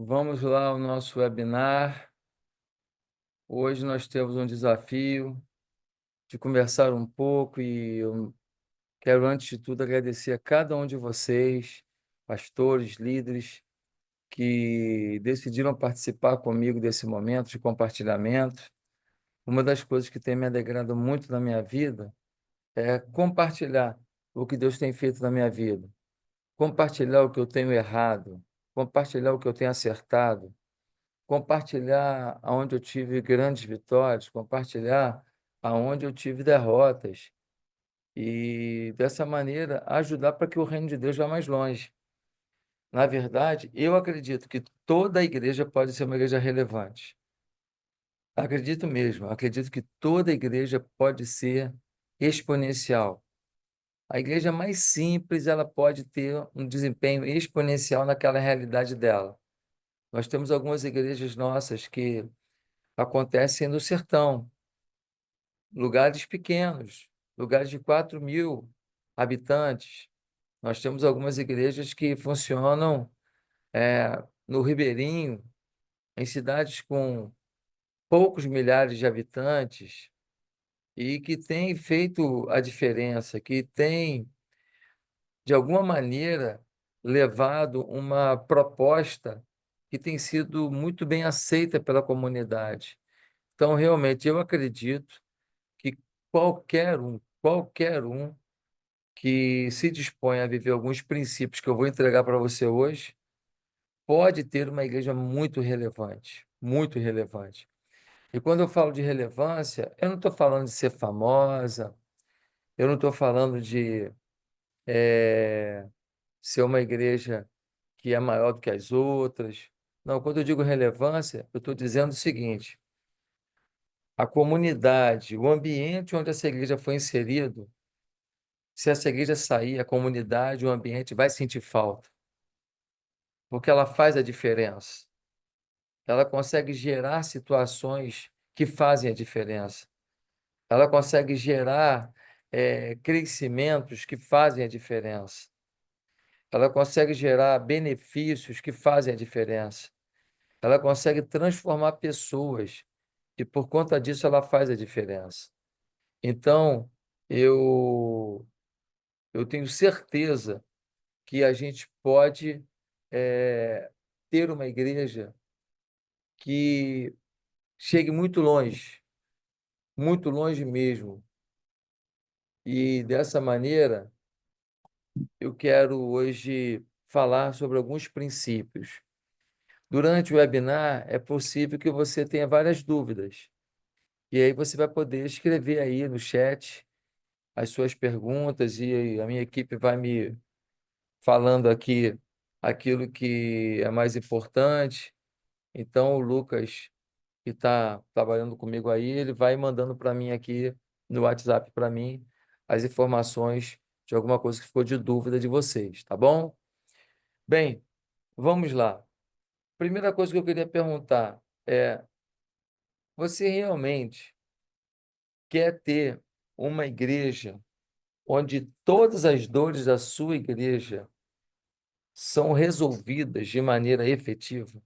Vamos lá ao nosso webinar. Hoje nós temos um desafio de conversar um pouco e eu quero, antes de tudo, agradecer a cada um de vocês, pastores, líderes, que decidiram participar comigo desse momento de compartilhamento. Uma das coisas que tem me alegrado muito na minha vida é compartilhar o que Deus tem feito na minha vida, compartilhar o que eu tenho errado, compartilhar o que eu tenho acertado, compartilhar aonde eu tive grandes vitórias, compartilhar aonde eu tive derrotas, e dessa maneira ajudar para que o reino de Deus vá mais longe. Na verdade, eu acredito que toda a igreja pode ser uma igreja relevante. Acredito mesmo, acredito que toda igreja pode ser exponencial. A igreja mais simples, ela pode ter um desempenho exponencial naquela realidade dela. Nós temos algumas igrejas nossas que acontecem no sertão, lugares pequenos, lugares de 4.000 habitantes. Nós temos algumas igrejas que funcionam no Ribeirinho, em cidades com poucos milhares de habitantes e que têm feito a diferença, que têm, de alguma maneira, levado uma proposta que tem sido muito bem aceita pela comunidade. Então, realmente, eu acredito que qualquer um que se dispõe a viver alguns princípios que eu vou entregar para você hoje, pode ter uma igreja muito relevante, muito relevante. E quando eu falo de relevância, eu não estou falando de ser famosa, eu não estou falando de ser uma igreja que é maior do que as outras. Não, quando eu digo relevância, eu estou dizendo o seguinte: a comunidade, o ambiente onde essa igreja foi inserida, se essa igreja sair, a comunidade, o ambiente vai sentir falta, porque ela faz a diferença. Ela consegue gerar situações que fazem a diferença. Ela consegue gerar crescimentos que fazem a diferença. Ela consegue gerar benefícios que fazem a diferença. Ela consegue transformar pessoas e, por conta disso, ela faz a diferença. Então, eu, eu tenho certeza que a gente pode ter uma igreja que chegue muito longe mesmo. E dessa maneira, eu quero hoje falar sobre alguns princípios. Durante o webinar, é possível que você tenha várias dúvidas. E aí você vai poder escrever aí no chat as suas perguntas e a minha equipe vai me falando aqui aquilo que é mais importante. Então, o Lucas, que está trabalhando comigo aí, ele vai mandando para mim aqui no WhatsApp para mim as informações de alguma coisa que ficou de dúvida de vocês, tá bom? Bem, vamos lá. Primeira coisa que eu queria perguntar é: você realmente quer ter uma igreja onde todas as dores da sua igreja são resolvidas de maneira efetiva?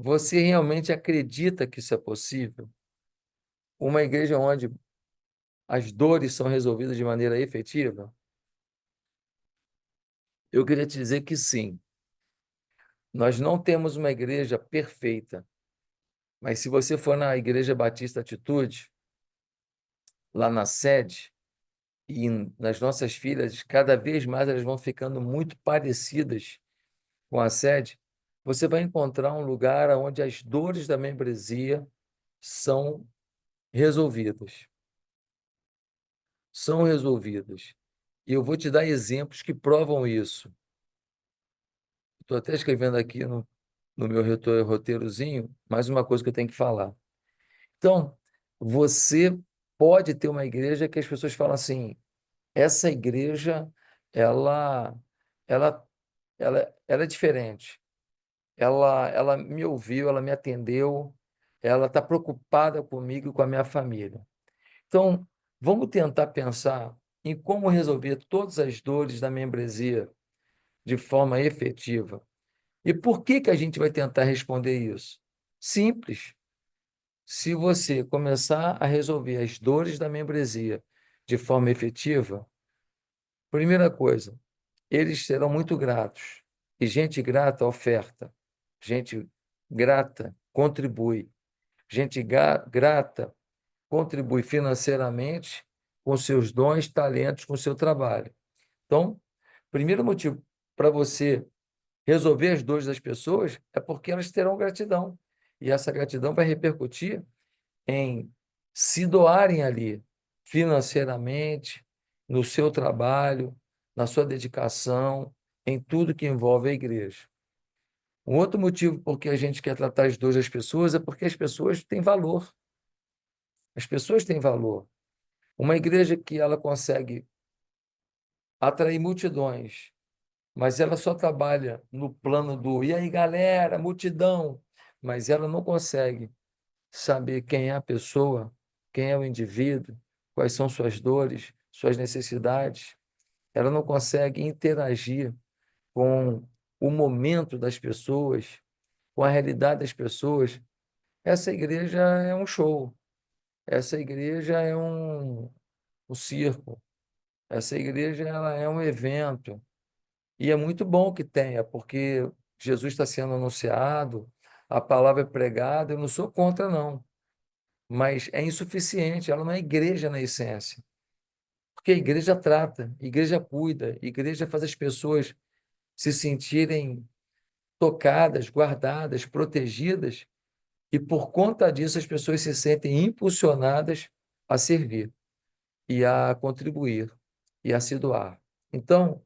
Você realmente acredita que isso é possível? Uma igreja onde as dores são resolvidas de maneira efetiva? Eu queria te dizer que sim. Nós não temos uma igreja perfeita, mas se você for na Igreja Batista Atitude, lá na sede, e nas nossas filhas, cada vez mais elas vão ficando muito parecidas com a sede, você vai encontrar um lugar onde as dores da membresia são resolvidas. São resolvidas. E eu vou te dar exemplos que provam isso. Estou até escrevendo aqui no meu roteirozinho mais uma coisa que eu tenho que falar. Então, você pode ter uma igreja que as pessoas falam assim: essa igreja, ela, ela, ela é diferente. Ela me ouviu, ela me atendeu, ela está preocupada comigo e com a minha família. Então, vamos tentar pensar em como resolver todas as dores da membresia de forma efetiva. E por que que a gente vai tentar responder isso? Simples. Se você começar a resolver as dores da membresia de forma efetiva, primeira coisa, eles serão muito gratos. E gente grata oferta. Gente grata contribui. Gente grata contribui financeiramente com seus dons, talentos, com seu trabalho. Então, primeiro motivo para você resolver as dores das pessoas é porque elas terão gratidão. E essa gratidão vai repercutir em se doarem ali financeiramente, no seu trabalho, na sua dedicação, em tudo que envolve a igreja. Um outro motivo por que a gente quer tratar as dores das pessoas é porque as pessoas têm valor. As pessoas têm valor. Uma igreja que ela consegue atrair multidões, mas ela só trabalha no plano do e aí, galera, multidão, mas ela não consegue saber quem é a pessoa, quem é o indivíduo, quais são suas dores, suas necessidades. Ela não consegue interagir com o momento das pessoas, com a realidade das pessoas. Essa igreja é um show, essa igreja é um circo, essa igreja ela é um evento. E é muito bom que tenha, porque Jesus está sendo anunciado, a palavra é pregada, eu não sou contra, não. Mas é insuficiente, ela não é igreja na essência. Porque a igreja trata, a igreja cuida, a igreja faz as pessoas se sentirem tocadas, guardadas, protegidas, e por conta disso as pessoas se sentem impulsionadas a servir e a contribuir e a se doar. Então,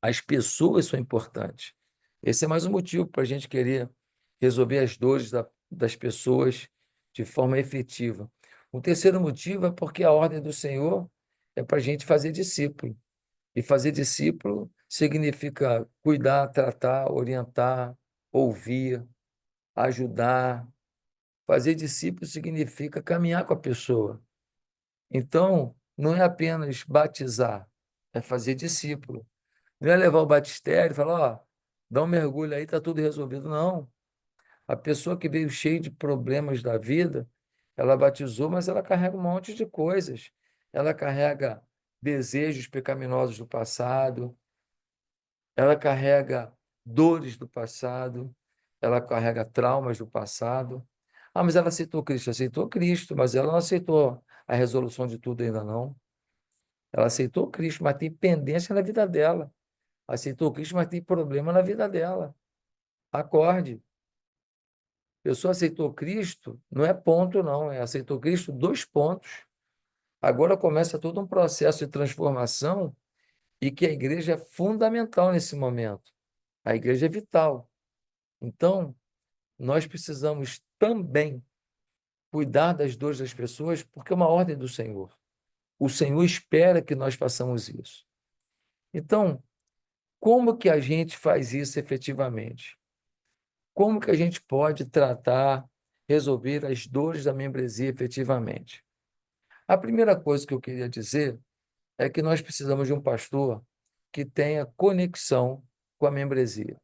as pessoas são importantes. Esse é mais um motivo para a gente querer resolver as dores das pessoas de forma efetiva. O terceiro motivo é porque a ordem do Senhor é para a gente fazer discípulo. E fazer discípulo significa cuidar, tratar, orientar, ouvir, ajudar. Fazer discípulo significa caminhar com a pessoa. Então, não é apenas batizar, é fazer discípulo. Não é levar o batistério e falar, ó, dá um mergulho aí, está tudo resolvido. Não. A pessoa que veio cheia de problemas da vida, ela batizou, mas ela carrega um monte de coisas. Ela carrega desejos pecaminosos do passado, ela carrega dores do passado, ela carrega traumas do passado. Ah, mas ela aceitou Cristo, mas ela não aceitou a resolução de tudo ainda não. Ela aceitou Cristo, mas tem pendência na vida dela. Aceitou Cristo, mas tem problema na vida dela. Acorde. A pessoa aceitou Cristo, não é ponto, não. É aceitou Cristo, dois pontos. Agora começa todo um processo de transformação e que a igreja é fundamental nesse momento. A igreja é vital. Então, nós precisamos também cuidar das dores das pessoas, porque é uma ordem do Senhor. O Senhor espera que nós façamos isso. Então, como que a gente faz isso efetivamente? Como que a gente pode tratar, resolver as dores da membresia efetivamente? A primeira coisa que eu queria dizer é que nós precisamos de um pastor que tenha conexão com a membresia.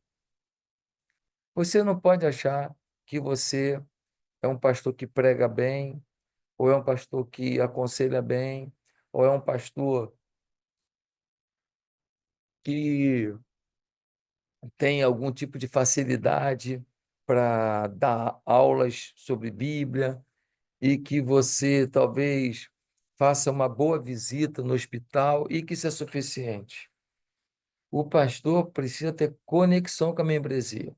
Você não pode achar que você é um pastor que prega bem, ou é um pastor que aconselha bem, ou é um pastor que tem algum tipo de facilidade para dar aulas sobre Bíblia e que você talvez faça uma boa visita no hospital e que isso é suficiente. O pastor precisa ter conexão com a membresia.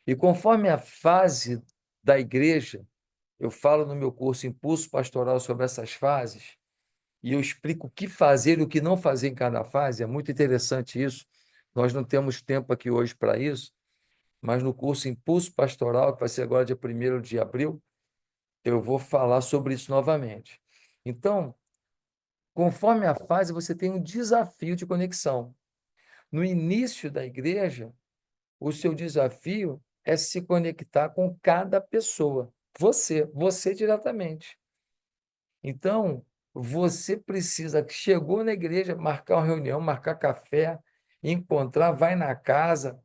E conforme a fase da igreja, eu falo no meu curso Impulso Pastoral sobre essas fases, e eu explico o que fazer e o que não fazer em cada fase. É muito interessante isso. Nós não temos tempo aqui hoje para isso, mas no curso Impulso Pastoral, que vai ser agora dia 1º de abril, eu vou falar sobre isso novamente. Então, conforme a fase, você tem um desafio de conexão. No início da igreja, o seu desafio é se conectar com cada pessoa. Você diretamente. Então, você precisa, chegou na igreja, marcar uma reunião, marcar café, encontrar, vai na casa,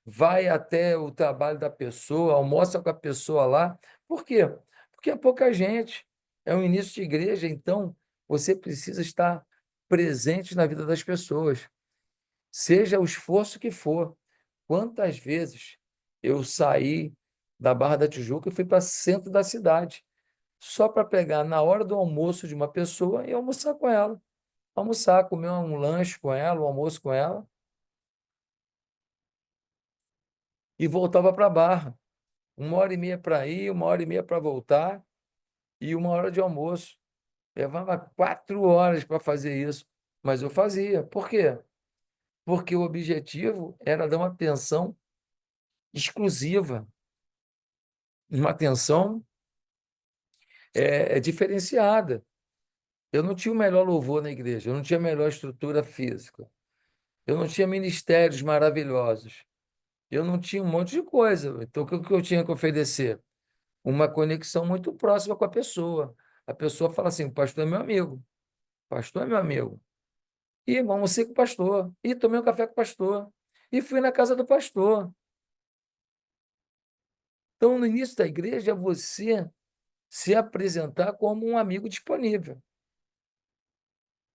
vai até o trabalho da pessoa, almoça com a pessoa lá. Por quê? Porque é pouca gente, é um início de igreja, então você precisa estar presente na vida das pessoas, seja o esforço que for. Quantas vezes eu saí da Barra da Tijuca e fui para o centro da cidade, só para pegar na hora do almoço de uma pessoa e almoçar com ela. Almoçar, comer um lanche com ela, um almoço com ela, e voltava para a Barra. 1h30 para ir, 1h30 para voltar, e 1 hora de almoço. Levava 4 horas para fazer isso, mas eu fazia. Por quê? Porque o objetivo era dar uma atenção exclusiva, uma atenção diferenciada. Eu não tinha o melhor louvor na igreja, eu não tinha a melhor estrutura física, eu não tinha ministérios maravilhosos, eu não tinha um monte de coisa. Então, o que eu tinha que oferecer? Uma conexão muito próxima com a pessoa. A pessoa fala assim: o pastor é meu amigo, o pastor é meu amigo. E almocei com o pastor, e tomei um café com o pastor, e fui na casa do pastor. Então, no início da igreja, é você se apresentar como um amigo disponível.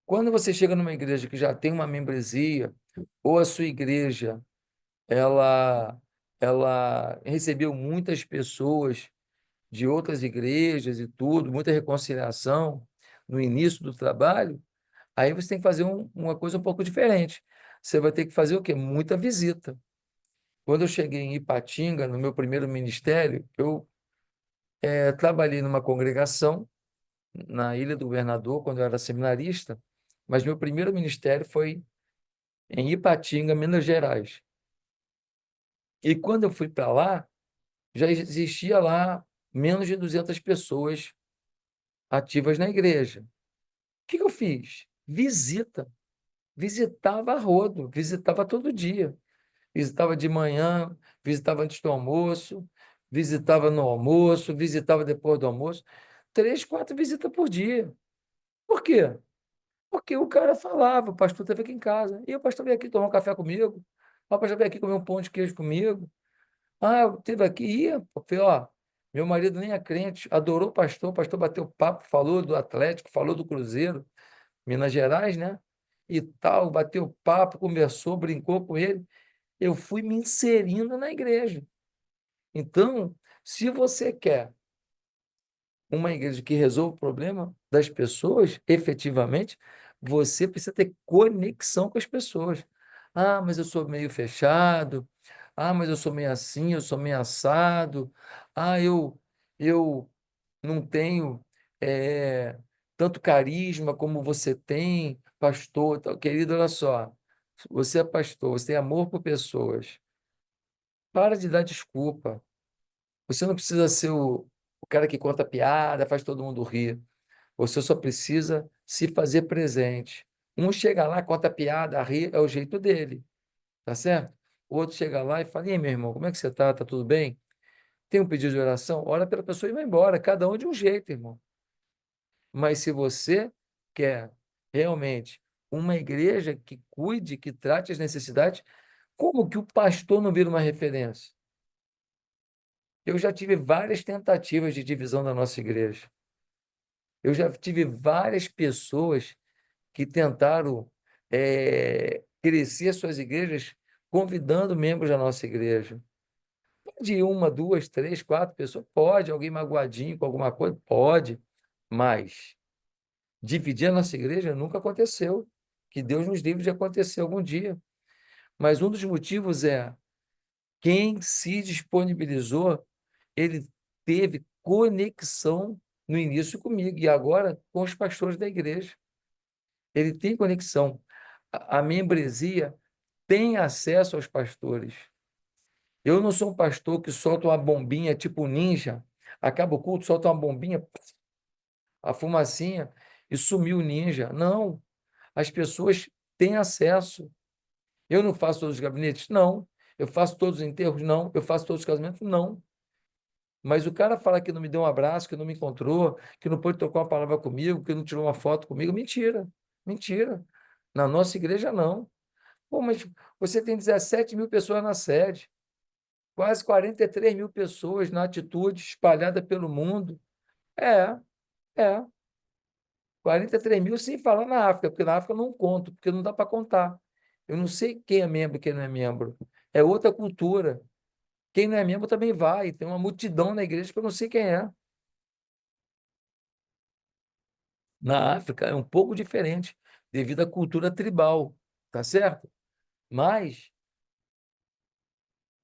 Quando você chega numa igreja que já tem uma membresia, ou a sua igreja ela, ela recebeu muitas pessoas de outras igrejas e tudo, muita reconciliação no início do trabalho, aí você tem que fazer uma coisa um pouco diferente. Você vai ter que fazer o quê? Muita visita. Quando eu cheguei em Ipatinga, no meu primeiro ministério, eu trabalhei numa congregação na Ilha do Governador, quando eu era seminarista, mas meu primeiro ministério foi em Ipatinga, Minas Gerais. E quando eu fui para lá, já existia lá menos de 200 pessoas ativas na igreja. O que eu fiz? Visita. Visitava a rodo, visitava todo dia. Visitava de manhã, visitava antes do almoço, visitava no almoço, visitava depois do almoço. 3, 4 visitas por dia. Por quê? Porque o cara falava: o pastor esteve aqui em casa. E o pastor veio aqui tomar um café comigo. O pastor veio aqui comer um pão de queijo comigo. Ah, esteve aqui, ia. Falei: ó, meu marido nem é crente, adorou o pastor bateu papo, falou do Atlético, falou do Cruzeiro, Minas Gerais, né? E tal, bateu papo, conversou, brincou com ele. Eu fui me inserindo na igreja. Então, se você quer uma igreja que resolva o problema das pessoas, efetivamente, você precisa ter conexão com as pessoas. Ah, mas eu sou meio fechado. Ah, mas eu sou meio assim, eu sou meio assado. Ah, eu não tenho tanto carisma como você tem, pastor. Querido, olha só, você é pastor, você tem amor por pessoas. Para de dar desculpa. Você não precisa ser o cara que conta piada, faz todo mundo rir. Você só precisa se fazer presente. Um chega lá, conta piada, ri, é o jeito dele, tá certo? O outro chega lá e fala: e aí, meu irmão, como é que você tá? Tá tudo bem? Tem um pedido de oração? Ora pela pessoa e vai embora, cada um de um jeito, irmão. Mas se você quer realmente uma igreja que cuide, que trate as necessidades, como que o pastor não vira uma referência? Eu já tive várias tentativas de divisão da nossa igreja. Eu já tive várias pessoas que tentaram crescer suas igrejas convidando membros da nossa igreja. Pode ir uma, duas, três, 4 pessoas? Pode. Alguém magoadinho com alguma coisa? Pode. Mas dividir a nossa igreja nunca aconteceu. Que Deus nos livre de acontecer algum dia. Mas um dos motivos é quem se disponibilizou, ele teve conexão no início comigo e agora com os pastores da igreja. Ele tem conexão. A membresia tem acesso aos pastores. Eu não sou um pastor que solta uma bombinha tipo ninja, acaba o culto, solta uma bombinha, a fumacinha e sumiu o ninja. Não, as pessoas têm acesso. Eu não faço todos os gabinetes? Não. Eu faço todos os enterros? Não. Eu faço todos os casamentos? Não. Mas o cara fala que não me deu um abraço, que não me encontrou, que não pôde tocar uma palavra comigo, que não tirou uma foto comigo, mentira. Mentira. Na nossa igreja, não. Pô, mas você tem 17 mil pessoas na sede, quase 43 mil pessoas na atitude espalhada pelo mundo. É, é. 43 mil sem falar na África, porque na África eu não conto, porque não dá para contar. Eu não sei quem é membro e quem não é membro. É outra cultura. Quem não é membro também vai. Tem uma multidão na igreja que eu não sei quem é. Na África é um pouco diferente, devido à cultura tribal, tá certo? Mas,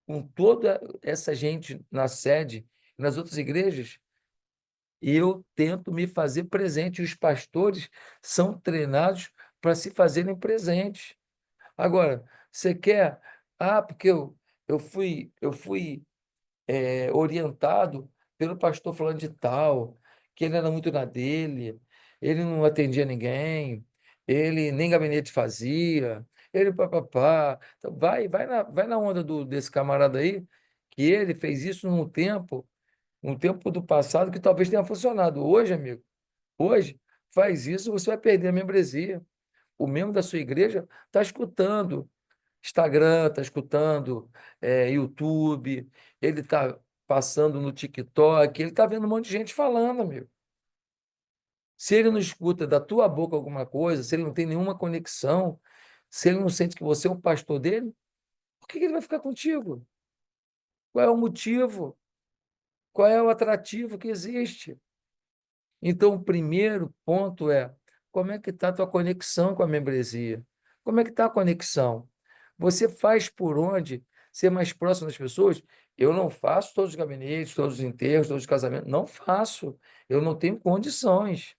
com toda essa gente na sede, nas outras igrejas, eu tento me fazer presente. E os pastores são treinados para se fazerem presentes. Agora, você quer. Ah, porque eu fui orientado pelo pastor falando de tal, que ele era muito na dele, ele não atendia ninguém, ele nem gabinete fazia, ele papapá. Então, vai na onda desse camarada aí, que ele fez isso num tempo, um tempo do passado que talvez tenha funcionado. Hoje, amigo, hoje, faz isso, você vai perder a membresia. O membro da sua igreja está escutando Instagram, está escutando YouTube, ele está passando no TikTok, ele está vendo um monte de gente falando, amigo. Se ele não escuta da tua boca alguma coisa, se ele não tem nenhuma conexão, se ele não sente que você é o pastor dele, por que ele vai ficar contigo? Qual é o motivo? Qual é o atrativo que existe? Então, o primeiro ponto é como é que está a tua conexão com a membresia? Como é que está a conexão? Você faz por onde ser mais próximo das pessoas? Eu não faço todos os gabinetes, todos os enterros, todos os casamentos. Não faço. Eu não tenho condições.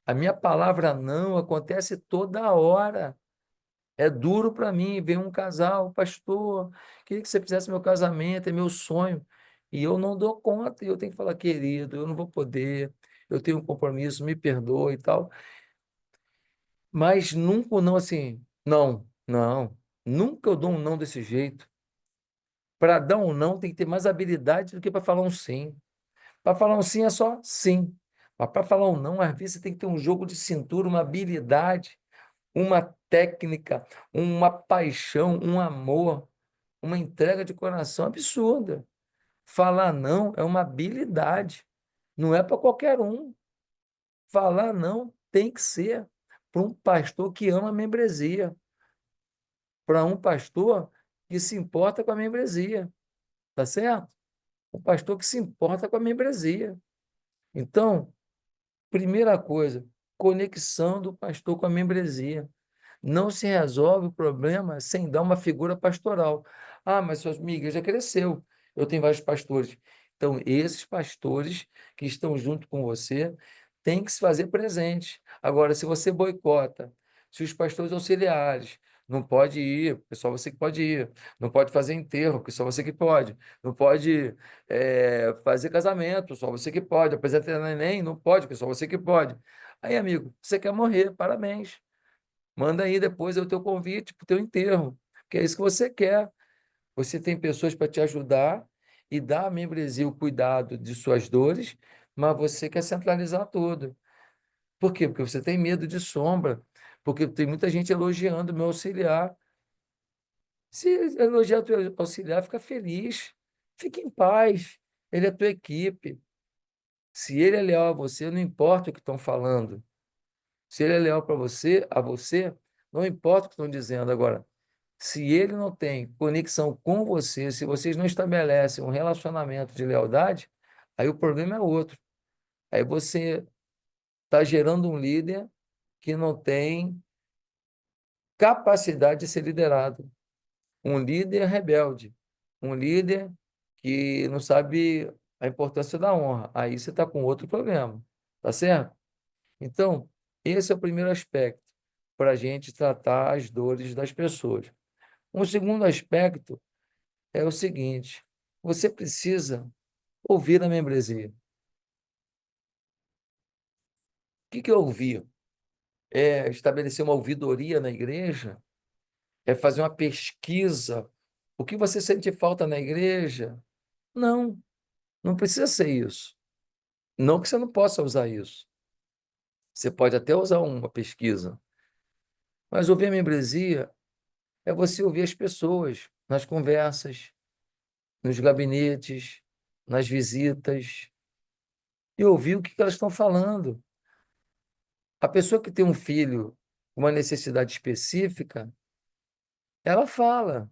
A minha palavra não acontece toda hora. É duro para mim ver um casal, pastor, queria que você fizesse meu casamento, é meu sonho. E eu não dou conta, e eu tenho que falar, querido, eu não vou poder, eu tenho um compromisso, me perdoe e tal. Mas nunca um não assim, não, não, nunca eu dou um não desse jeito. Para dar um não tem que ter mais habilidade do que para falar um sim. Para falar um sim é só sim. Mas para falar um não, às vezes você tem que ter um jogo de cintura, uma habilidade, uma técnica, uma paixão, um amor, uma entrega de coração absurda. Falar não é uma habilidade, não é para qualquer um. Falar não tem que ser para um pastor que ama a membresia, para um pastor que se importa com a membresia, tá certo? Um pastor que se importa com a membresia. Então, primeira coisa, conexão do pastor com a membresia. Não se resolve o problema sem dar uma figura pastoral. Ah, mas minha igreja cresceu. Eu tenho vários pastores. Então, esses pastores que estão junto com você têm que se fazer presente. Agora, se você boicota, se os pastores auxiliares não pode ir, porque só você que pode ir. Não pode fazer enterro, porque só você que pode. Não pode fazer casamento, só você que pode. Apresentar neném, não pode, porque só você que pode. Aí, amigo, você quer morrer, parabéns. Manda aí depois o teu convite para o teu enterro, que é isso que você quer. Você tem pessoas para te ajudar e dar à membresia o cuidado de suas dores, mas você quer centralizar tudo. Por quê? Porque você tem medo de sombra, porque tem muita gente elogiando o meu auxiliar. Se elogiar o teu auxiliar, fica feliz, fique em paz. Ele é tua equipe. Se ele é leal a você, não importa o que estão falando. Se ele é leal para você, a você, não importa o que estão dizendo. Agora, se ele não tem conexão com você, se vocês não estabelecem um relacionamento de lealdade, aí o problema é outro. Aí você está gerando um líder que não tem capacidade de ser liderado. Um líder rebelde. Um líder que não sabe a importância da honra. Aí você está com outro problema. Tá certo? Então, esse é o primeiro aspecto para a gente tratar as dores das pessoas. Um segundo aspecto é o seguinte: você precisa ouvir a membresia. O que é ouvir? É estabelecer uma ouvidoria na igreja? É fazer uma pesquisa? O que você sente falta na igreja? Não, não precisa ser isso. Não que você não possa usar isso. Você pode até usar uma pesquisa, mas ouvir a membresia é você ouvir as pessoas nas conversas, nos gabinetes, nas visitas, e ouvir o que que elas estão falando. A pessoa que tem um filho com uma necessidade específica, ela fala: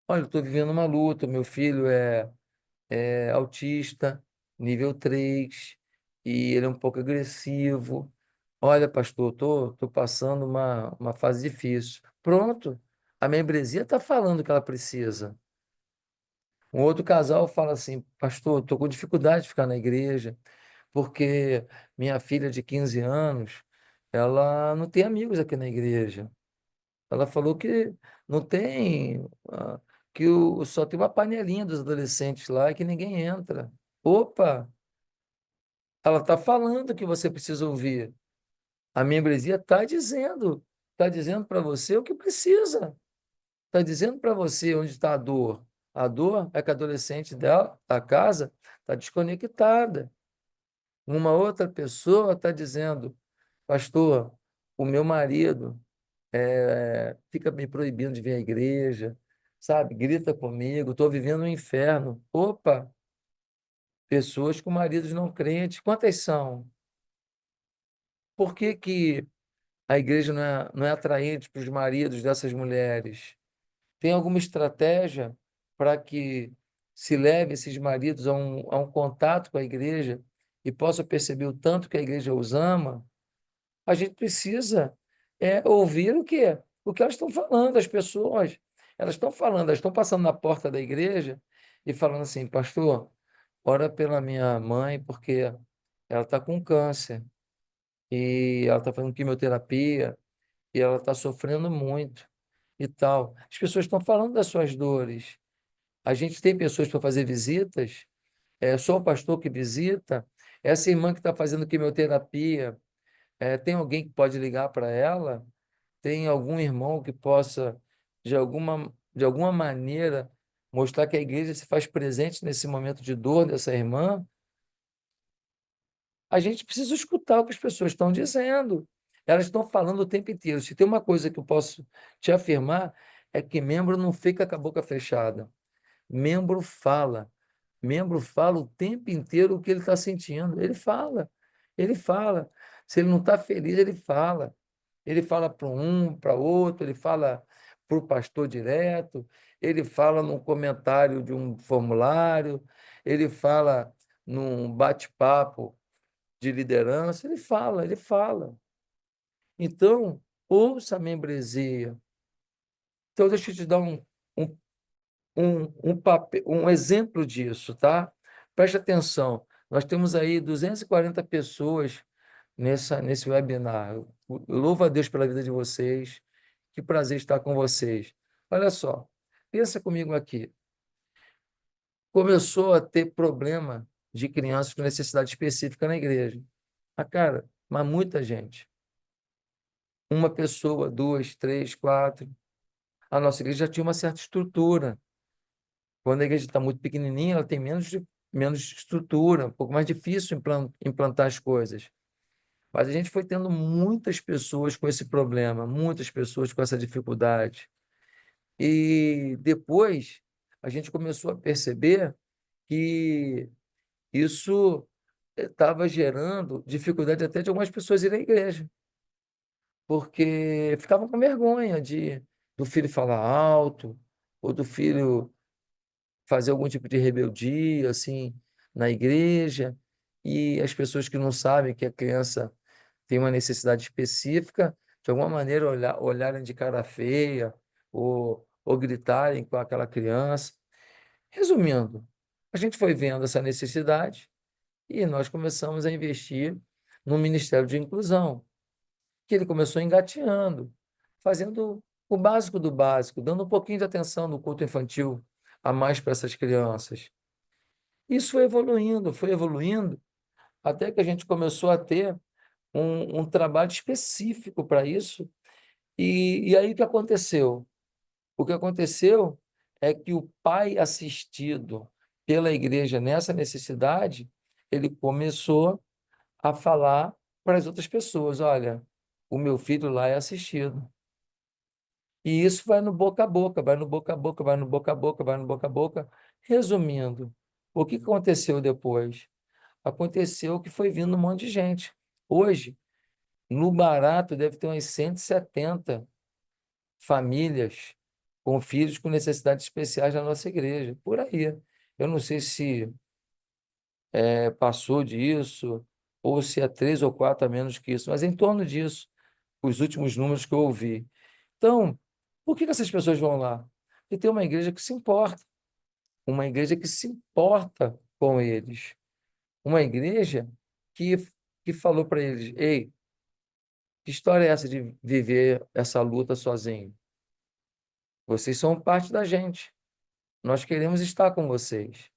olha, eu estou vivendo uma luta, meu filho é autista, nível 3 e ele é um pouco agressivo. Olha, pastor, tô passando uma fase difícil. Pronto, a membresia está falando o que ela precisa. Um outro casal fala assim: pastor, estou com dificuldade de ficar na igreja, porque minha filha de 15 anos, ela não tem amigos aqui na igreja. Ela falou que não tem, que só tem uma panelinha dos adolescentes lá e que ninguém entra. Opa, ela está falando o que você precisa ouvir. A membresia está dizendo para você o que precisa. Está dizendo para você onde está a dor. A dor é que a adolescente dela, da casa, está desconectada. Uma outra pessoa está dizendo: pastor, o meu marido fica me proibindo de vir à igreja, sabe? Grita comigo, estou vivendo um inferno. Opa, pessoas com maridos não crentes, quantas são? Por que que a igreja não é atraente para os maridos dessas mulheres? Tem alguma estratégia para que se leve esses maridos a um contato com a igreja e possa perceber o tanto que a igreja os ama? A gente precisa ouvir o quê? O que elas estão falando, as pessoas. Elas estão falando, elas estão passando na porta da igreja e falando assim: pastor, ora pela minha mãe, porque ela está com câncer e ela está fazendo quimioterapia e ela está sofrendo muito e tal. As pessoas estão falando das suas dores. A gente tem pessoas para fazer visitas, é só o pastor que visita. Essa irmã que está fazendo quimioterapia, tem alguém que pode ligar para ela? Tem algum irmão que possa, de alguma maneira, mostrar que a igreja se faz presente nesse momento de dor dessa irmã? A gente precisa escutar o que as pessoas estão dizendo. Elas estão falando o tempo inteiro. Se tem uma coisa que eu posso te afirmar, é que membro não fica com a boca fechada. Membro fala. Membro fala o tempo inteiro o que ele está sentindo. Ele fala. Ele fala. Se ele não está feliz, ele fala. Ele fala para um, para outro, ele fala para o pastor direto, ele fala num comentário de um formulário, ele fala num bate-papo de liderança, ele fala, ele fala. Então, ouça a membresia. Então, deixa eu te dar um, um exemplo disso, tá? Preste atenção. Nós temos aí 240 pessoas nesse webinar. Eu louvo a Deus pela vida de vocês. Que prazer estar com vocês. Olha só, pensa comigo aqui. Começou a ter problema de crianças com necessidade específica na igreja. Cara, mas muita gente. Uma pessoa, duas, três, quatro. A nossa igreja já tinha uma certa estrutura. Quando a igreja está muito pequenininha, ela tem menos estrutura, um pouco mais difícil implantar as coisas. Mas a gente foi tendo muitas pessoas com esse problema, muitas pessoas com essa dificuldade. E depois a gente começou a perceber que isso estava gerando dificuldade até de algumas pessoas irem à igreja, porque ficavam com vergonha do filho falar alto, ou do filho fazer algum tipo de rebeldia assim na igreja, e as pessoas que não sabem que a criança tem uma necessidade específica, de alguma maneira olharem de cara feia ou gritarem com aquela criança. Resumindo, a gente foi vendo essa necessidade e nós começamos a investir no Ministério de Inclusão, que ele começou engateando, fazendo o básico do básico, dando um pouquinho de atenção no culto infantil a mais para essas crianças. Isso foi evoluindo, até que a gente começou a ter um trabalho específico para isso. E aí o que aconteceu? O que aconteceu é que o pai assistido pela igreja nessa necessidade, ele começou a falar para as outras pessoas: olha, o meu filho lá é assistido. E isso vai no boca a boca, vai no boca a boca, vai no boca a boca, vai no boca a boca. Resumindo, o que aconteceu depois? Aconteceu que foi vindo um monte de gente. Hoje, no barato, deve ter umas 170 famílias com filhos com necessidades especiais na nossa igreja, por aí. Eu não sei se passou disso, ou se é 3 ou 4 a menos que isso, mas em torno disso, os últimos números que eu ouvi. Então, por que que essas pessoas vão lá? Porque tem uma igreja que se importa, uma igreja que se importa com eles, uma igreja que, que falou para eles: ei, que história é essa de viver essa luta sozinho? Vocês são parte da gente, nós queremos estar com vocês.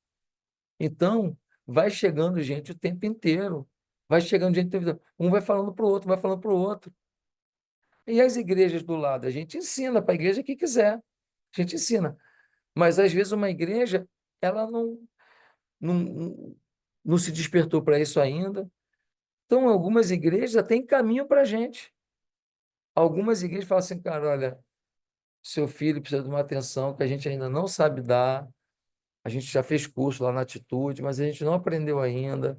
Então, vai chegando gente o tempo inteiro. Vai chegando gente o tempo inteiro. Um vai falando para o outro, vai falando para o outro. E as igrejas do lado? A gente ensina para a igreja que quiser. A gente ensina. Mas, às vezes, uma igreja, ela não, não se despertou para isso ainda. Então, algumas igrejas já têm caminho para a gente. Algumas igrejas falam assim, cara, olha, seu filho precisa de uma atenção que a gente ainda não sabe dar. A gente já fez curso lá na Atitude, mas a gente não aprendeu ainda.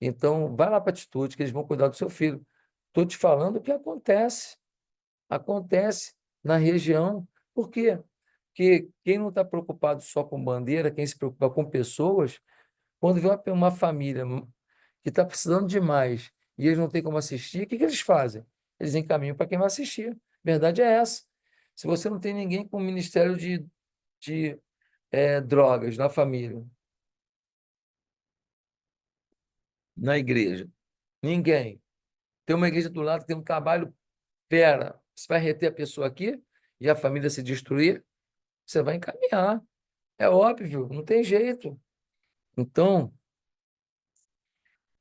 Então, vai lá para a Atitude, que eles vão cuidar do seu filho. Estou te falando o que acontece. Acontece na região. Por quê? Porque quem não está preocupado só com bandeira, quem se preocupa com pessoas, quando vê uma família que está precisando demais e eles não têm como assistir, o que que eles fazem? Eles encaminham para quem vai assistir. Verdade é essa. Se você não tem ninguém com o Ministério de drogas na família, na igreja, ninguém. Tem uma igreja do lado que tem um trabalho. Pera, você vai reter a pessoa aqui e a família se destruir? Você vai encaminhar. É óbvio, não tem jeito. Então,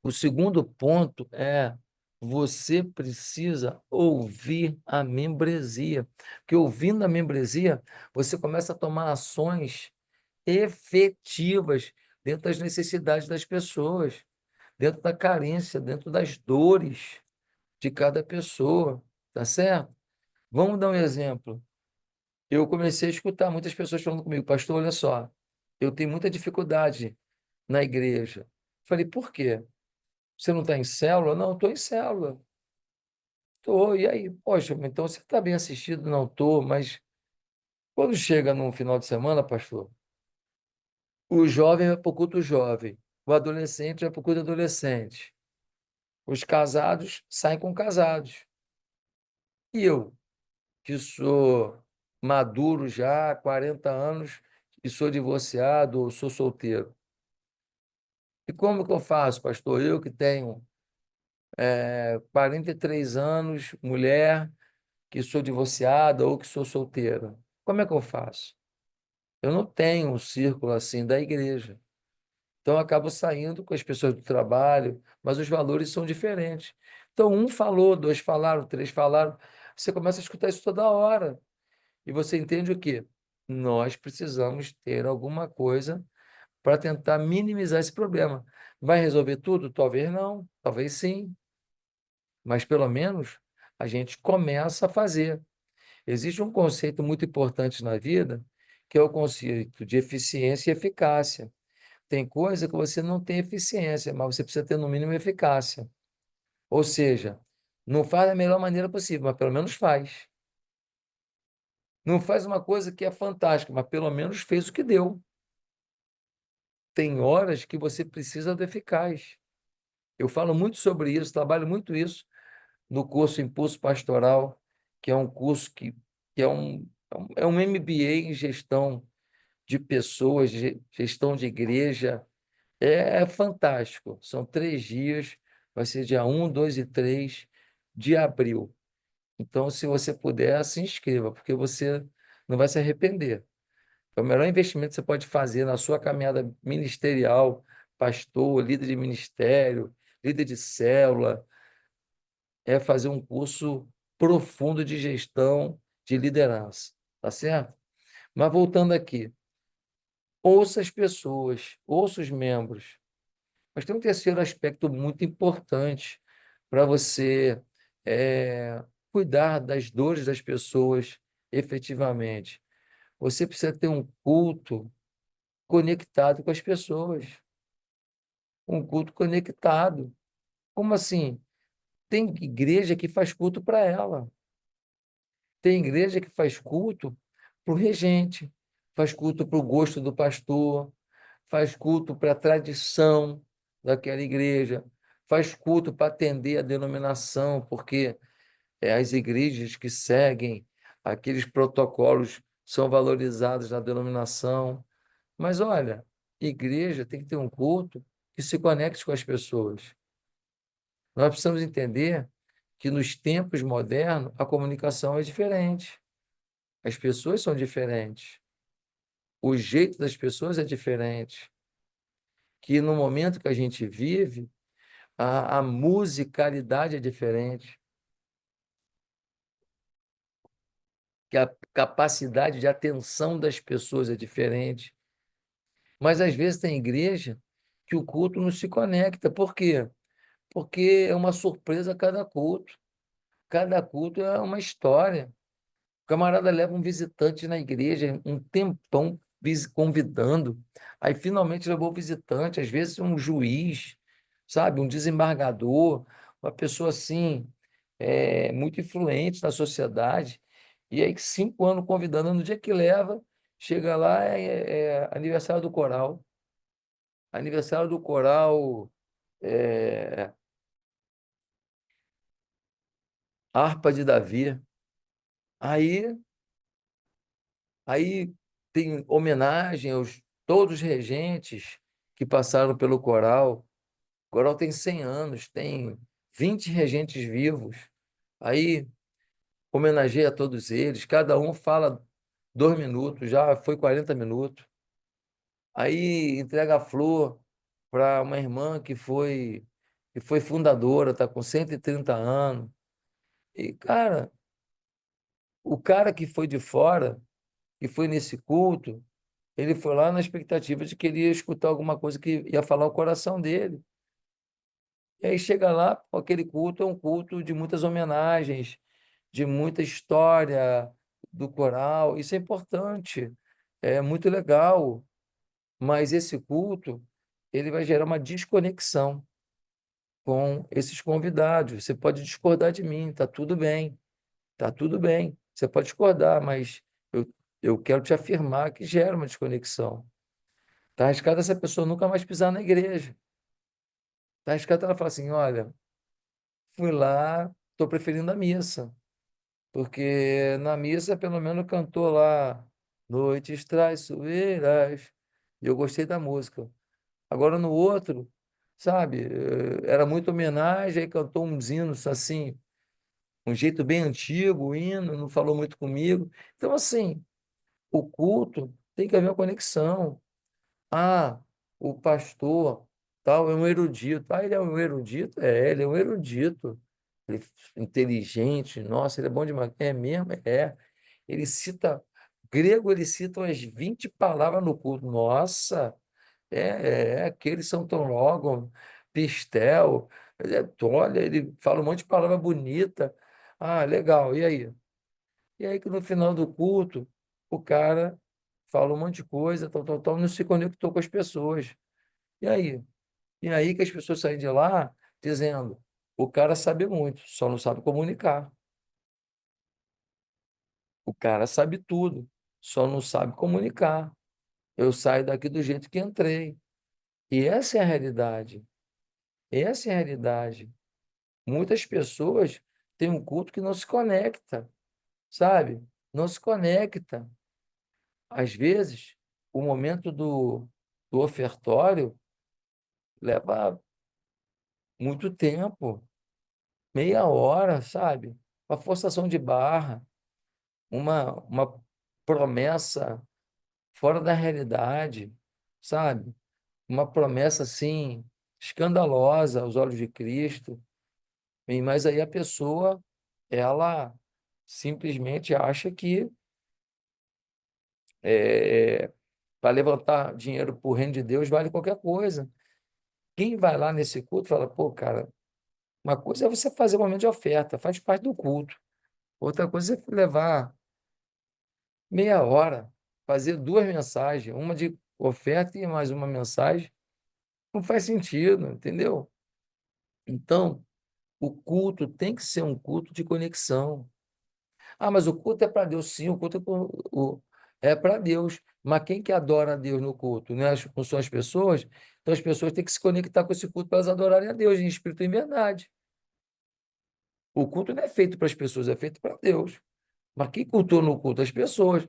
o segundo ponto é você precisa ouvir a membresia. Porque ouvindo a membresia, você começa a tomar ações efetivas dentro das necessidades das pessoas, dentro da carência, dentro das dores de cada pessoa, tá certo? Vamos dar um exemplo. Eu comecei a escutar muitas pessoas falando comigo, pastor, olha só, eu tenho muita dificuldade na igreja. Falei, por quê? Você não está em célula? Não, estou em célula. Estou. E aí? Poxa, então você está bem assistido? Não estou, mas quando chega no final de semana, pastor, o jovem vai para o culto jovem, o adolescente vai para o culto adolescente, os casados saem com casados. E eu, que sou maduro já, 40 anos, e sou divorciado ou sou solteiro. E como que eu faço, pastor? Eu que tenho 43 anos, mulher, que sou divorciada ou que sou solteira. Como é que eu faço? Eu não tenho um círculo assim da igreja. Então, eu acabo saindo com as pessoas do trabalho, mas os valores são diferentes. Então, um falou, dois falaram, três falaram. Você começa a escutar isso toda hora. E você entende o quê? Nós precisamos ter alguma coisa para tentar minimizar esse problema. Vai resolver tudo? Talvez não, talvez sim, mas pelo menos a gente começa a fazer. Existe um conceito muito importante na vida, que é o conceito de eficiência e eficácia. Tem coisa que você não tem eficiência, mas você precisa ter no mínimo eficácia. Ou seja, não faz da melhor maneira possível, mas pelo menos faz. Não faz uma coisa que é fantástica, mas pelo menos fez o que deu. Tem horas que você precisa do eficaz. Eu falo muito sobre isso, trabalho muito isso no curso Impulso Pastoral, que é um curso que é um MBA em gestão de pessoas, gestão de igreja. É fantástico. São 3 dias, vai ser dia 1, 2 e 3 de abril. Então, se você puder, se inscreva, porque você não vai se arrepender. É o melhor investimento que você pode fazer na sua caminhada ministerial, pastor, líder de ministério, líder de célula, é fazer um curso profundo de gestão de liderança, tá certo? Mas voltando aqui, ouça as pessoas, ouça os membros. Mas tem um terceiro aspecto muito importante para você cuidar das dores das pessoas efetivamente. Você precisa ter um culto conectado com as pessoas, um culto conectado. Como assim? Tem igreja que faz culto para ela, tem igreja que faz culto para o regente, faz culto para o gosto do pastor, faz culto para a tradição daquela igreja, faz culto para atender a denominação, porque as igrejas que seguem aqueles protocolos são valorizadas na denominação. Mas olha, igreja tem que ter um culto que se conecte com as pessoas. Nós precisamos entender que nos tempos modernos a comunicação é diferente, as pessoas são diferentes, o jeito das pessoas é diferente, que no momento que a gente vive, a musicalidade é diferente, que a capacidade de atenção das pessoas é diferente. Mas às vezes tem igreja que o culto não se conecta. Por quê? Porque é uma surpresa cada culto. Cada culto é uma história. O camarada leva um visitante na igreja, um tempão convidando. Aí finalmente levou o visitante, às vezes um juiz, sabe, um desembargador, uma pessoa assim, muito influente na sociedade. E aí, 5 anos convidando, no dia que leva, chega lá, é aniversário do coral. Aniversário do coral, é, Harpa de Davi. Aí Aí tem homenagem aos todos os regentes que passaram pelo coral. O coral tem 100 anos, tem 20 regentes vivos. Aí homenageia a todos eles, cada um fala 2 minutos, já foi 40 minutos. Aí entrega a flor para uma irmã que foi fundadora, está com 130 anos. E, o cara que foi de fora, que foi nesse culto, ele foi lá na expectativa de que ele ia escutar alguma coisa que ia falar o coração dele. E aí chega lá, pô, aquele culto é um culto de muitas homenagens, de muita história do coral. Isso é importante, é muito legal. Mas esse culto, ele vai gerar uma desconexão com esses convidados. Você pode discordar de mim, tá tudo bem, tá tudo bem. Você pode discordar, mas eu quero te afirmar que gera uma desconexão. Está arriscado essa pessoa nunca mais pisar na igreja. Está arriscado ela falar assim: olha, fui lá, estou preferindo a missa, porque na missa pelo menos cantou lá Noites Traiçoeiras, e eu gostei da música. Agora no outro, sabe, era muita homenagem, aí cantou uns hinos assim, um jeito bem antigo, o hino, não falou muito comigo. Então, assim, o culto tem que haver uma conexão. Ah, o pastor tal é um erudito. Ah, ele é um erudito? É, ele é um erudito. Ele é inteligente, nossa, ele é bom demais. É mesmo? É. Ele cita, grego, ele cita umas 20 palavras no culto. Nossa, aquele São Logo, Pistel, olha, ele fala um monte de palavra bonita. Ah, legal, e aí? E aí que no final do culto, o cara fala um monte de coisa, tal, tal, tal, não se conectou com as pessoas. E aí? E aí que as pessoas saem de lá dizendo, o cara sabe muito, só não sabe comunicar. O cara sabe tudo, só não sabe comunicar. Eu saio daqui do jeito que entrei. E essa é a realidade. Essa é a realidade. Muitas pessoas têm um culto que não se conecta, sabe? Não se conecta. Às vezes, o momento do ofertório leva muito tempo, meia hora, sabe? Uma forçação de barra, uma promessa fora da realidade, sabe? Uma promessa assim escandalosa aos olhos de Cristo. Mas aí a pessoa, ela simplesmente acha que para levantar dinheiro para o reino de Deus vale qualquer coisa. Quem vai lá nesse culto fala, pô, cara, uma coisa é você fazer um momento de oferta, faz parte do culto. Outra coisa é levar meia hora, fazer duas mensagens, uma de oferta e mais uma mensagem, não faz sentido, entendeu? Então, o culto tem que ser um culto de conexão. Ah, mas o culto é para Deus, sim, o culto é para Deus. Mas quem que adora a Deus no culto? Não são as pessoas? Então as pessoas têm que se conectar com esse culto para elas adorarem a Deus em espírito e em verdade. O culto não é feito para as pessoas, é feito para Deus. Mas quem cultua no culto? As pessoas.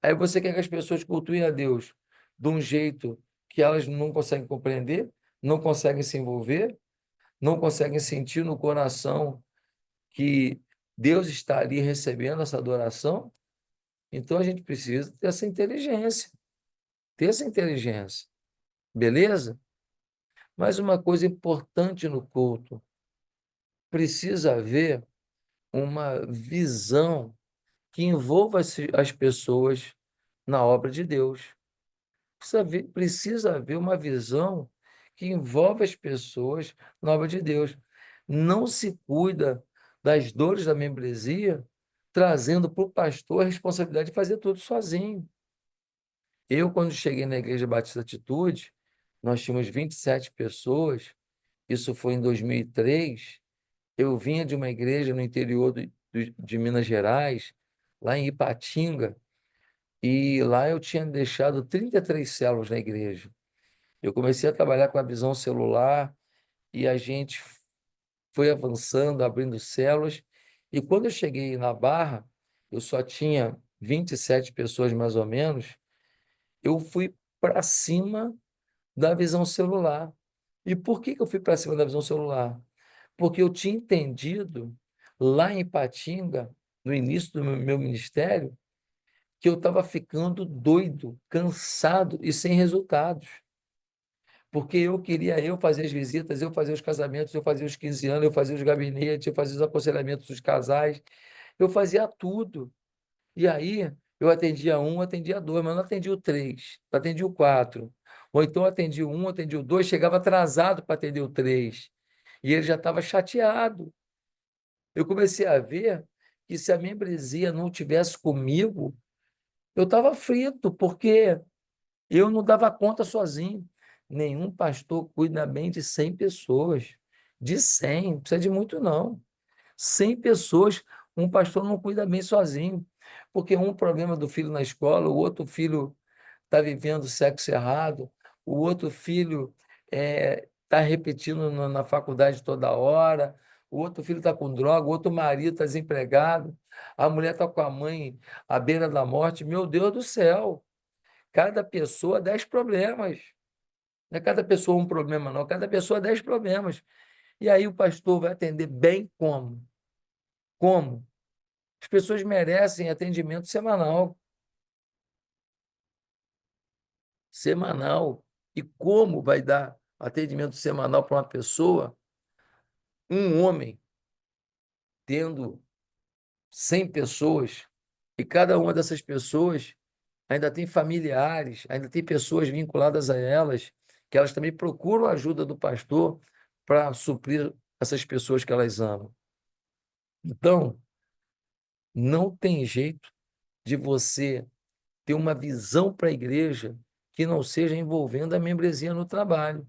Aí você quer que as pessoas cultuem a Deus de um jeito que elas não conseguem compreender, não conseguem se envolver, não conseguem sentir no coração que Deus está ali recebendo essa adoração. Então a gente precisa ter essa inteligência, beleza? Mas uma coisa importante no culto, precisa haver uma visão que envolva as pessoas na obra de Deus. Precisa haver uma visão que envolva as pessoas na obra de Deus. Não se cuida das dores da membresia, trazendo para o pastor a responsabilidade de fazer tudo sozinho. Eu, quando cheguei na Igreja Batista Atitude, nós tínhamos 27 pessoas, isso foi em 2003. Eu vinha de uma igreja no interior de Minas Gerais, lá em Ipatinga, e lá eu tinha deixado 33 células na igreja. Eu comecei a trabalhar com a visão celular e a gente foi avançando, abrindo células. E quando eu cheguei na Barra, eu só tinha 27 pessoas mais ou menos, eu fui para cima da visão celular. E por que que eu fui para cima da visão celular? Porque eu tinha entendido lá em Ipatinga, no início do meu ministério, que eu estava ficando doido, cansado e sem resultados. Porque eu queria eu fazer as visitas, eu fazer os casamentos, eu fazia os 15 anos, eu fazia os gabinetes, eu fazia os aconselhamentos dos casais, eu fazia tudo. E aí eu atendia um, atendia dois, mas não atendia o três, não atendia o quatro. Ou então atendia o um, atendia o dois, chegava atrasado para atender o três. E ele já estava chateado. Eu comecei a ver que se a membresia não tivesse comigo, eu estava frito, porque eu não dava conta sozinho. Nenhum pastor cuida bem de 100 pessoas. De 100, não precisa de muito, não. 100 pessoas, um pastor não cuida bem sozinho. Porque um problema do filho na escola, o outro filho está vivendo sexo errado, o outro filho está repetindo na faculdade toda hora, o outro filho está com droga, o outro marido está desempregado, a mulher está com a mãe à beira da morte. Meu Deus do céu! Cada pessoa 10 problemas. Não é cada pessoa um problema, não. Cada pessoa 10 problemas. E aí o pastor vai atender bem como? Como? As pessoas merecem atendimento semanal. Semanal. E como vai dar atendimento semanal para uma pessoa, um homem, tendo 100 pessoas, e cada uma dessas pessoas ainda tem familiares, ainda tem pessoas vinculadas a elas, que elas também procuram a ajuda do pastor para suprir essas pessoas que elas amam. Então, não tem jeito de você ter uma visão para a igreja que não seja envolvendo a membresia no trabalho.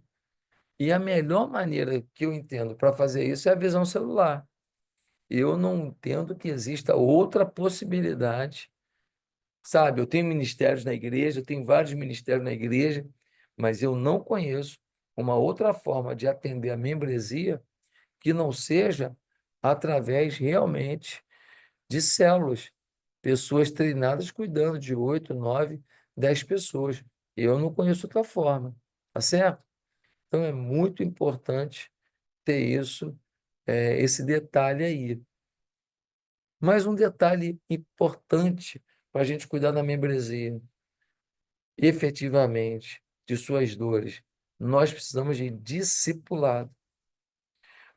E a melhor maneira que eu entendo para fazer isso é a visão celular. Eu não entendo que exista outra possibilidade. Sabe, eu tenho ministérios na igreja, eu tenho vários ministérios na igreja, mas eu não conheço uma outra forma de atender a membresia que não seja através realmente de células, pessoas treinadas cuidando de 8, 9, 10 pessoas. Eu não conheço outra forma, tá certo? Então é muito importante ter isso, esse detalhe aí. Mas um detalhe importante para a gente cuidar da membresia, efetivamente, de suas dores, nós precisamos de discipulado.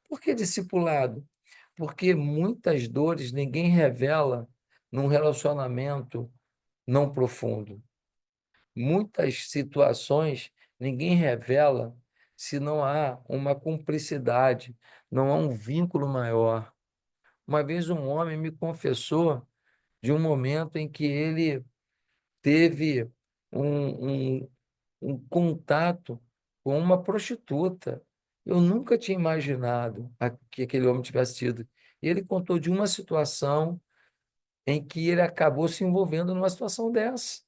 Por que discipulado? Porque muitas dores ninguém revela num relacionamento não profundo. Muitas situações ninguém revela se não há uma cumplicidade, não há um vínculo maior. Uma vez um homem me confessou de um momento em que ele teve um, um contato com uma prostituta. Eu nunca tinha imaginado que aquele homem tivesse tido. E ele contou de uma situação em que ele acabou se envolvendo numa situação dessa.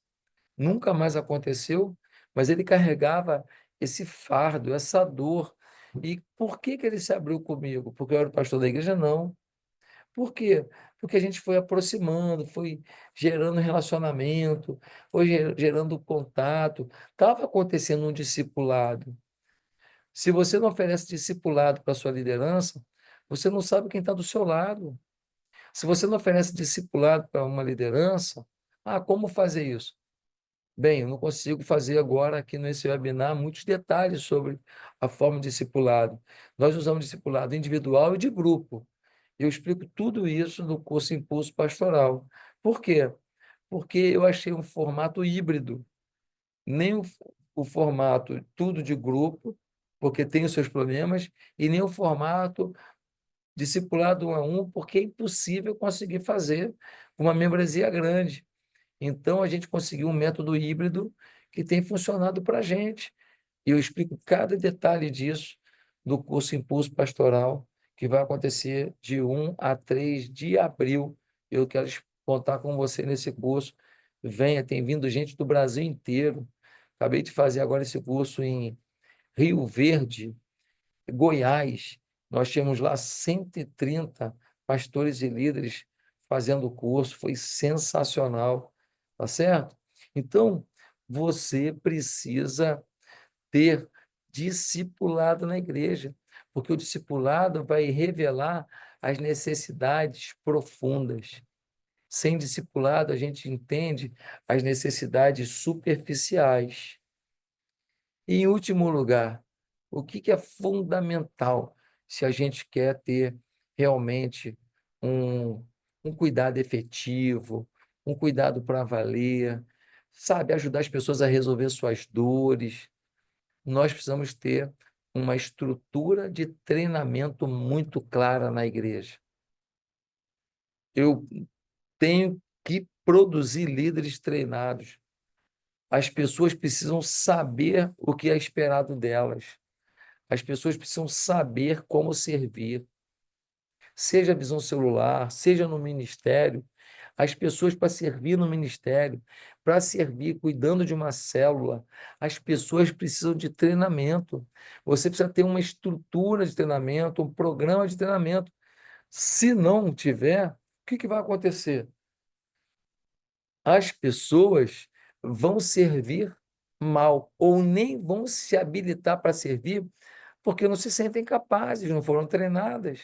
Nunca mais aconteceu, mas ele carregava esse fardo, essa dor. E por que que ele se abriu comigo? Porque eu era o pastor da igreja? Não. Por quê? Porque a gente foi aproximando, foi gerando relacionamento, foi gerando contato. Estava acontecendo um discipulado. Se você não oferece discipulado para a sua liderança, você não sabe quem está do seu lado. Se você não oferece discipulado para uma liderança, como fazer isso? Bem, eu não consigo fazer agora aqui nesse webinar muitos detalhes sobre a forma de discipulado. Nós usamos discipulado individual e de grupo. Eu explico tudo isso no curso Impulso Pastoral. Por quê? Porque eu achei um formato híbrido, nem o formato tudo de grupo, porque tem os seus problemas, e nem o formato discipulado um a um, porque é impossível conseguir fazer uma membresia grande. Então, a gente conseguiu um método híbrido que tem funcionado para a gente. E eu explico cada detalhe disso no curso Impulso Pastoral, que vai acontecer de 1 a 3 de abril. Eu quero contar com você nesse curso. Venha, tem vindo gente do Brasil inteiro. Acabei de fazer agora esse curso em Rio Verde, Goiás. Nós tínhamos lá 130 pastores e líderes fazendo o curso. Foi sensacional, tá certo? Então, você precisa ter discipulado na igreja, porque o discipulado vai revelar as necessidades profundas. Sem discipulado, a gente entende as necessidades superficiais. E, em último lugar, o que que é fundamental se a gente quer ter realmente um, um cuidado efetivo, um cuidado para valer, sabe, ajudar as pessoas a resolver suas dores? Nós precisamos ter uma estrutura de treinamento muito clara na igreja. Eu tenho que produzir líderes treinados. As pessoas precisam saber o que é esperado delas. As pessoas precisam saber como servir, seja visão celular, seja no ministério. As pessoas, para servir no ministério, para servir cuidando de uma célula, as pessoas precisam de treinamento. Você precisa ter uma estrutura de treinamento, um programa de treinamento. Se não tiver, o que que vai acontecer? As pessoas vão servir mal ou nem vão se habilitar para servir porque não se sentem capazes, não foram treinadas.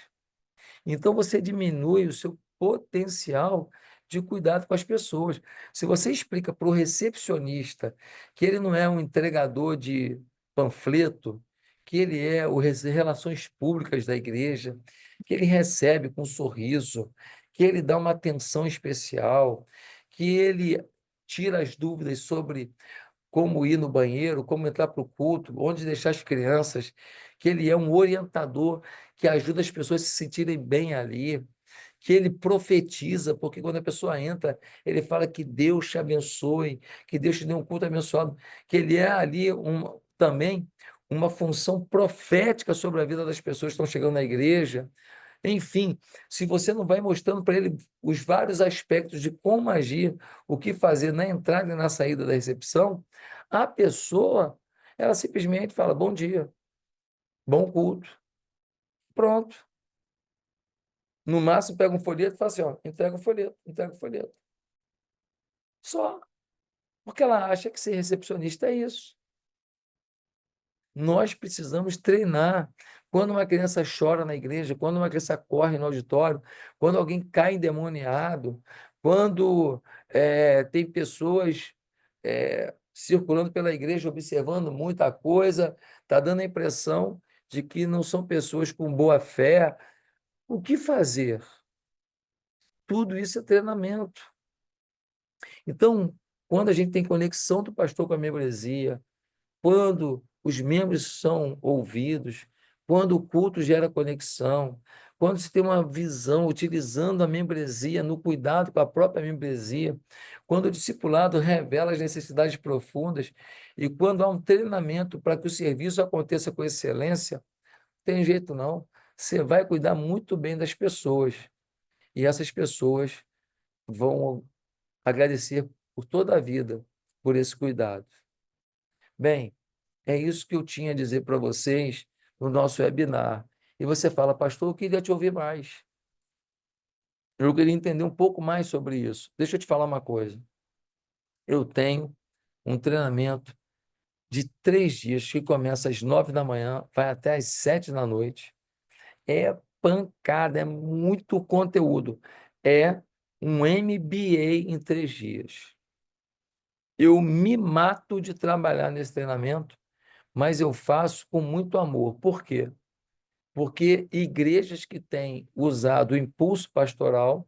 Então, você diminui o seu potencial de cuidado com as pessoas. Se você explica para o recepcionista que ele não é um entregador de panfleto, que ele é o relações públicas da igreja, que ele recebe com um sorriso, que ele dá uma atenção especial, que ele tira as dúvidas sobre como ir no banheiro, como entrar para o culto, onde deixar as crianças, que ele é um orientador que ajuda as pessoas a se sentirem bem ali, que ele profetiza, porque quando a pessoa entra, ele fala que Deus te abençoe, que Deus te dê um culto abençoado, que ele é ali também uma função profética sobre a vida das pessoas que estão chegando na igreja. Enfim, se você não vai mostrando para ele os vários aspectos de como agir, o que fazer na entrada e na saída da recepção, a pessoa, ela simplesmente fala bom dia, bom culto, pronto. No máximo pega um folheto e fala assim, ó, entrega o folheto, entrega o folheto. Só, porque ela acha que ser recepcionista é isso. Nós precisamos treinar. Quando uma criança chora na igreja, quando uma criança corre no auditório, quando alguém cai endemoniado, quando tem pessoas circulando pela igreja, observando muita coisa, está dando a impressão de que não são pessoas com boa fé. O que fazer? Tudo isso é treinamento. Então, quando a gente tem conexão do pastor com a membresia, quando os membros são ouvidos, quando o culto gera conexão, quando se tem uma visão utilizando a membresia, no cuidado com a própria membresia, quando o discipulado revela as necessidades profundas e quando há um treinamento para que o serviço aconteça com excelência, tem jeito não. Você vai cuidar muito bem das pessoas e essas pessoas vão agradecer por toda a vida por esse cuidado. Bem, é isso que eu tinha a dizer para vocês no nosso webinar. E você fala, pastor, eu queria te ouvir mais. Eu queria entender um pouco mais sobre isso. Deixa eu te falar uma coisa. Eu tenho um treinamento de 3 dias que começa às 9 da manhã, vai até às 7 da noite. É pancada, é muito conteúdo. É um MBA em 3 dias. Eu me mato de trabalhar nesse treinamento, mas eu faço com muito amor. Por quê? Porque igrejas que têm usado o impulso pastoral,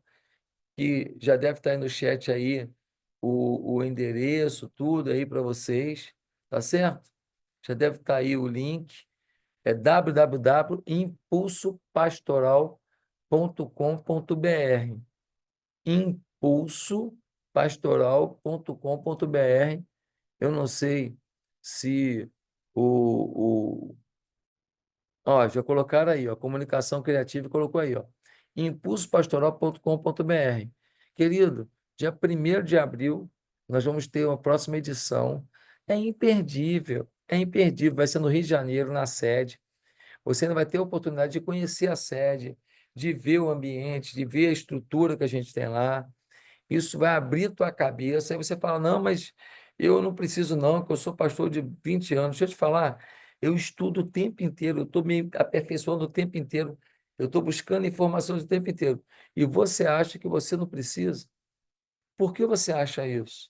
que já deve estar aí no chat aí o endereço, tudo aí para vocês, tá certo? Já deve estar aí o link, é www.impulsopastoral.com.br, impulsopastoral.com.br. Eu não sei se ó, já colocaram aí, ó, comunicação criativa, colocou aí, ó, impulsopastoral.com.br. Querido, dia 1º de abril, nós vamos ter uma próxima edição. É imperdível, vai ser no Rio de Janeiro, na sede. Você ainda vai ter a oportunidade de conhecer a sede, de ver o ambiente, de ver a estrutura que a gente tem lá. Isso vai abrir tua cabeça, aí você fala, não, mas eu não preciso não, porque eu sou pastor de 20 anos. Deixa eu te falar, eu estudo o tempo inteiro, eu estou me aperfeiçoando o tempo inteiro, eu estou buscando informações o tempo inteiro. E você acha que você não precisa? Por que você acha isso?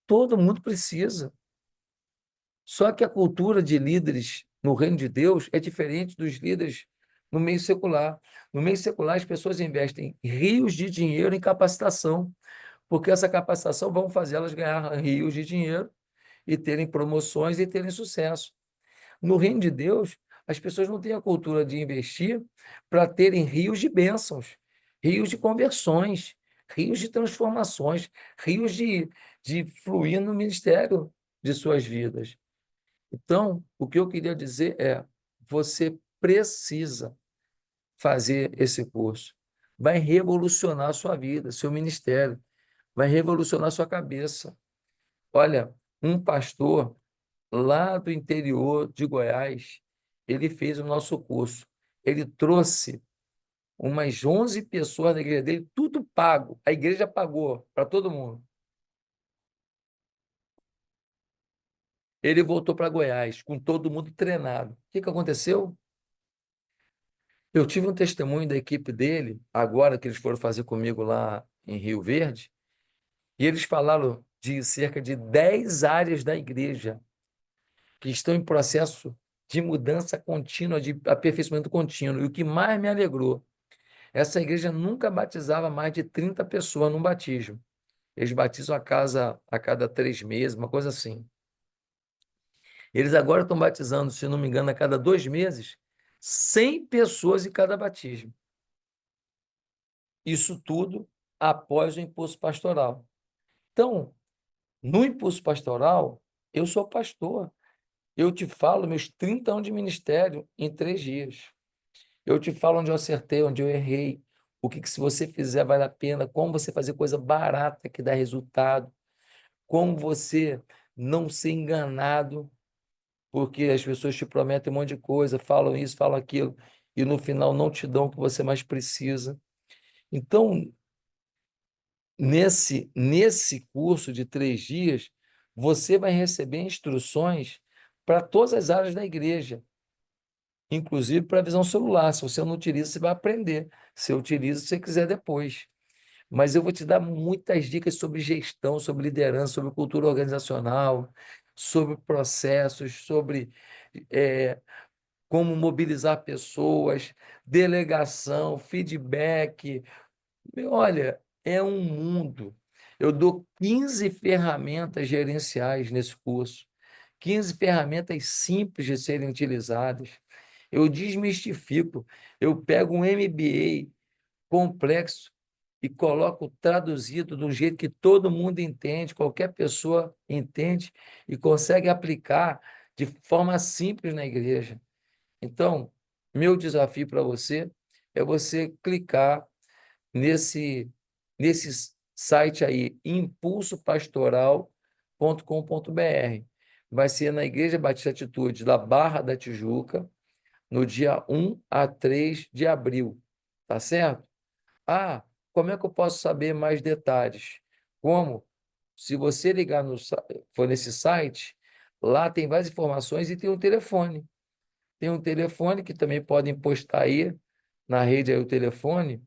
Todo mundo precisa. Só que a cultura de líderes no reino de Deus é diferente dos líderes no meio secular. No meio secular, as pessoas investem rios de dinheiro em capacitação, porque essa capacitação vão fazer elas ganhar rios de dinheiro e terem promoções e terem sucesso. No reino de Deus, as pessoas não têm a cultura de investir para terem rios de bênçãos, rios de conversões, rios de transformações, rios de fluir no ministério de suas vidas. Então, o que eu queria dizer é: você precisa fazer esse curso. Vai revolucionar a sua vida, seu ministério, vai revolucionar a sua cabeça. Olha, um pastor lá do interior de Goiás, ele fez o nosso curso. Ele trouxe umas 11 pessoas da igreja dele, tudo pago. A igreja pagou para todo mundo. Ele voltou para Goiás com todo mundo treinado. O que aconteceu? Eu tive um testemunho da equipe dele, agora que eles foram fazer comigo lá em Rio Verde, e eles falaram de cerca de 10 áreas da igreja que estão em processo de mudança contínua, de aperfeiçoamento contínuo. E o que mais me alegrou, essa igreja nunca batizava mais de 30 pessoas num batismo. Eles batizam a cada 3 meses, uma coisa assim. Eles agora estão batizando, se não me engano, a cada 2 meses, 100 pessoas em cada batismo. Isso tudo após o impulso pastoral. Então, no impulso pastoral, eu sou pastor. Eu te falo meus 30 anos de ministério em 3 dias. Eu te falo onde eu acertei, onde eu errei, o que se você fizer vale a pena, como você fazer coisa barata que dá resultado, como você não ser enganado, porque as pessoas te prometem um monte de coisa, falam isso, falam aquilo, e no final não te dão o que você mais precisa. Então, nesse curso de 3 dias, você vai receber instruções para todas as áreas da igreja, inclusive para a visão celular. Se você não utiliza, você vai aprender. Se utiliza, se você quiser depois. Mas eu vou te dar muitas dicas sobre gestão, sobre liderança, sobre cultura organizacional, sobre processos, sobre como mobilizar pessoas, delegação, feedback. Olha, é um mundo. Eu dou 15 ferramentas gerenciais nesse curso, 15 ferramentas simples de serem utilizadas. Eu desmistifico. Eu pego um MBA complexo e coloco traduzido de um jeito que todo mundo entende, qualquer pessoa entende e consegue aplicar de forma simples na igreja. Então, meu desafio para você é você clicar nesse site aí, impulsopastoral.com.br. Vai ser na Igreja Batista Atitude da Barra da Tijuca, no dia 1 a 3 de abril. Tá certo? Ah, como é que eu posso saber mais detalhes? Como? Se você ligar for nesse site, lá tem várias informações e tem um telefone. Tem um telefone que também podem postar aí na rede aí o telefone.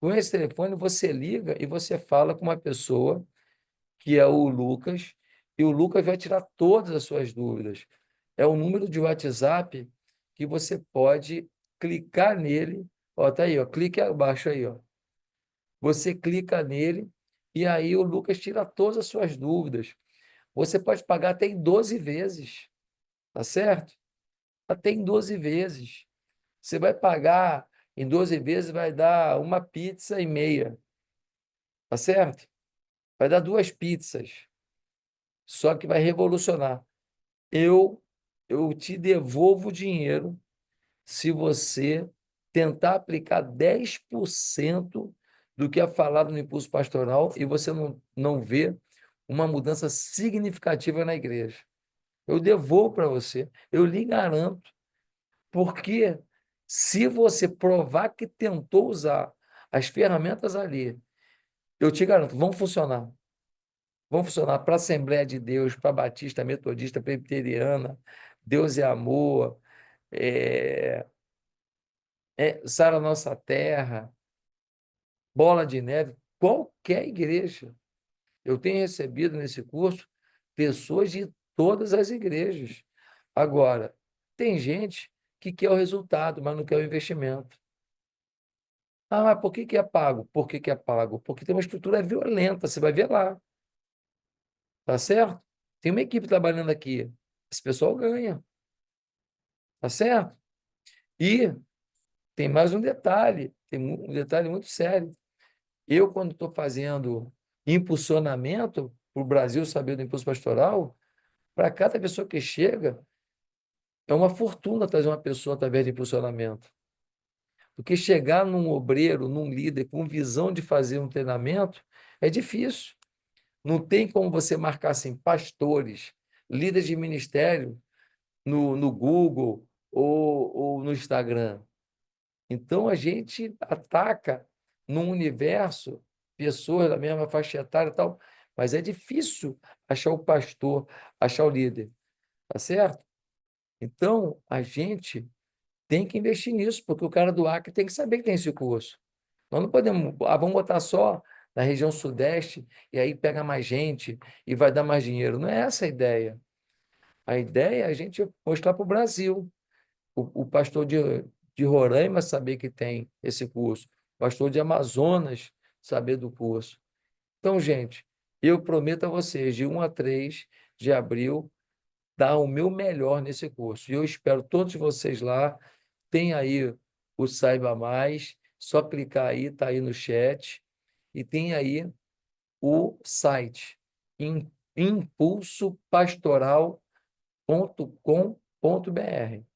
Com esse telefone, você liga e você fala com uma pessoa, que é o Lucas, e o Lucas vai tirar todas as suas dúvidas. É um número de WhatsApp que você pode clicar nele. Ó, tá aí, ó, clique abaixo aí, ó. Você clica nele e aí o Lucas tira todas as suas dúvidas. Você pode pagar até em 12 vezes, tá certo? Até em 12 vezes. Você vai pagar em 12 vezes, vai dar uma pizza e meia, tá certo? Vai dar duas pizzas, só que vai revolucionar. Eu, eu te devolvo o dinheiro se você tentar aplicar 10% do que é falado no impulso pastoral e você não vê uma mudança significativa na igreja. Eu devolvo para você, eu lhe garanto, porque se você provar que tentou usar as ferramentas ali, eu te garanto, vão funcionar. Vão funcionar para a Assembleia de Deus, para Batista, Metodista, Presbiteriana, Deus é Amor, é, Sara Nossa Terra, Bola de Neve, qualquer igreja. Eu tenho recebido nesse curso pessoas de todas as igrejas. Agora, tem gente que quer o resultado, mas não quer o investimento. Ah, mas por que que é pago? Por que que é pago? Porque tem uma estrutura violenta, você vai ver lá, tá certo? Tem uma equipe trabalhando aqui. Esse pessoal ganha, tá certo? E tem mais um detalhe, um detalhe muito sério. Eu, quando estou fazendo impulsionamento para o Brasil saber do impulso pastoral, para cada pessoa que chega, é uma fortuna trazer uma pessoa através de impulsionamento. Porque chegar num obreiro, num líder com visão de fazer um treinamento, é difícil. Não tem como você marcar assim, pastores, líderes de ministério no Google ou no Instagram. Então, a gente ataca num universo pessoas da mesma faixa etária e tal, mas é difícil achar o pastor, achar o líder, tá certo? Então, a gente tem que investir nisso, porque o cara do Acre tem que saber que tem esse curso. Nós não podemos, vamos botar só na região sudeste e aí pega mais gente e vai dar mais dinheiro. Não é essa a ideia. A ideia é a gente mostrar para o Brasil. O pastor de Roraima saber que tem esse curso, o pastor de Amazonas saber do curso. Então, gente, eu prometo a vocês, de 1 a 3 de abril, dar o meu melhor nesse curso. E eu espero todos vocês lá. Tem aí o Saiba Mais, só clicar aí, está aí no chat. E tem aí o site impulsopastoral.com.br.